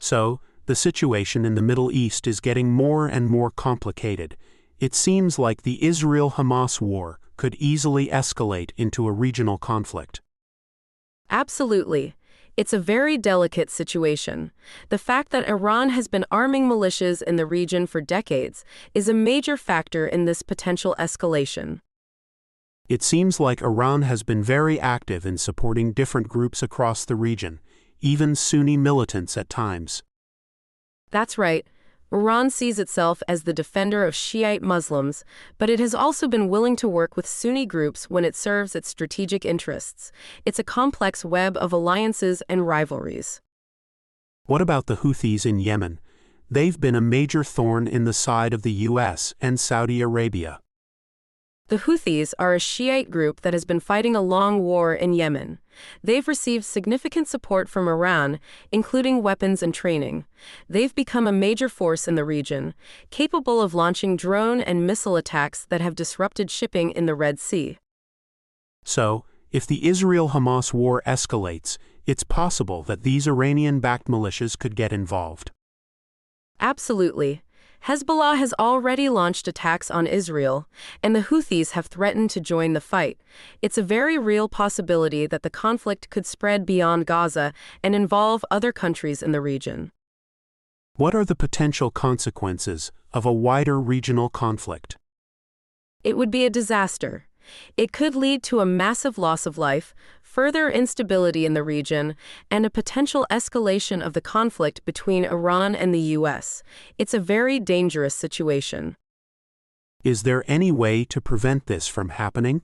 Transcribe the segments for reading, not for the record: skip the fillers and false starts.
So, the situation in the Middle East is getting more and more complicated. It seems like the Israel-Hamas war could easily escalate into a regional conflict. Absolutely. It's a very delicate situation. The fact that Iran has been arming militias in the region for decades is a major factor in this potential escalation. It seems like Iran has been very active in supporting different groups across the region, even Sunni militants at times. That's right. Iran sees itself as the defender of Shiite Muslims, but it has also been willing to work with Sunni groups when it serves its strategic interests. It's a complex web of alliances and rivalries. What about the Houthis in Yemen? They've been a major thorn in the side of the US and Saudi Arabia. The Houthis are a Shiite group that has been fighting a long war in Yemen. They've received significant support from Iran, including weapons and training. They've become a major force in the region, capable of launching drone and missile attacks that have disrupted shipping in the Red Sea. So, if the Israel-Hamas war escalates, it's possible that these Iranian-backed militias could get involved. Absolutely. Hezbollah has already launched attacks on Israel, and the Houthis have threatened to join the fight. It's a very real possibility that the conflict could spread beyond Gaza and involve other countries in the region. What are the potential consequences of a wider regional conflict? It would be a disaster. It could lead to a massive loss of life, further instability in the region, and a potential escalation of the conflict between Iran and the US. It's a very dangerous situation. Is there any way to prevent this from happening?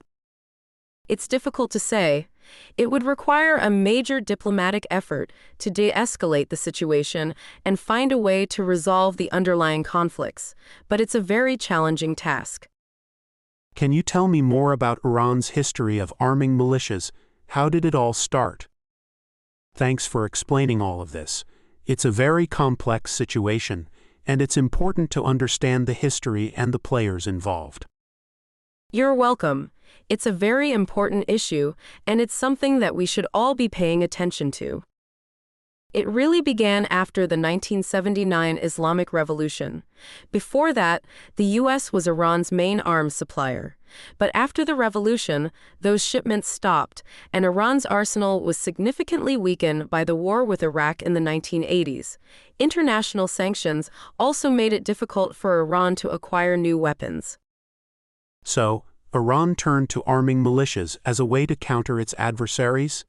It's difficult to say. It would require a major diplomatic effort to de-escalate the situation and find a way to resolve the underlying conflicts, but it's a very challenging task. Can you tell me more about Iran's history of arming militias? How did it all start? Thanks for explaining all of this. It's a very complex situation, and it's important to understand the history and the players involved. You're welcome. It's a very important issue, and it's something that we should all be paying attention to. It really began after the 1979 Islamic Revolution. Before that, the U.S. was Iran's main arms supplier. But after the revolution, those shipments stopped, and Iran's arsenal was significantly weakened by the war with Iraq in the 1980s. International sanctions also made it difficult for Iran to acquire new weapons. So, Iran turned to arming militias as a way to counter its adversaries?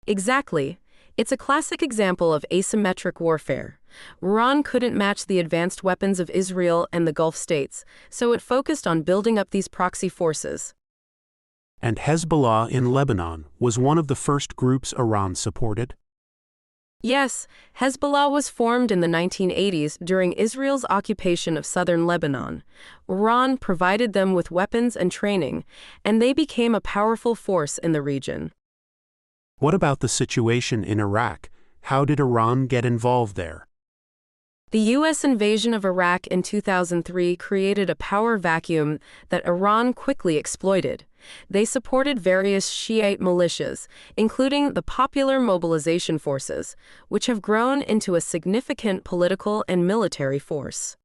Exactly. It's a classic example of asymmetric warfare. Iran couldn't match the advanced weapons of Israel and the Gulf states, so it focused on building up these proxy forces. And Hezbollah in Lebanon was one of the first groups Iran supported? Yes, Hezbollah was formed in the 1980s during Israel's occupation of southern Lebanon. Iran provided them with weapons and training, and they became a powerful force in the region. What about the situation in Iraq? How did Iran get involved there? The U.S. invasion of Iraq in 2003 created a power vacuum that Iran quickly exploited. They supported various Shiite militias, including the Popular Mobilization Forces, which have grown into a significant political and military force.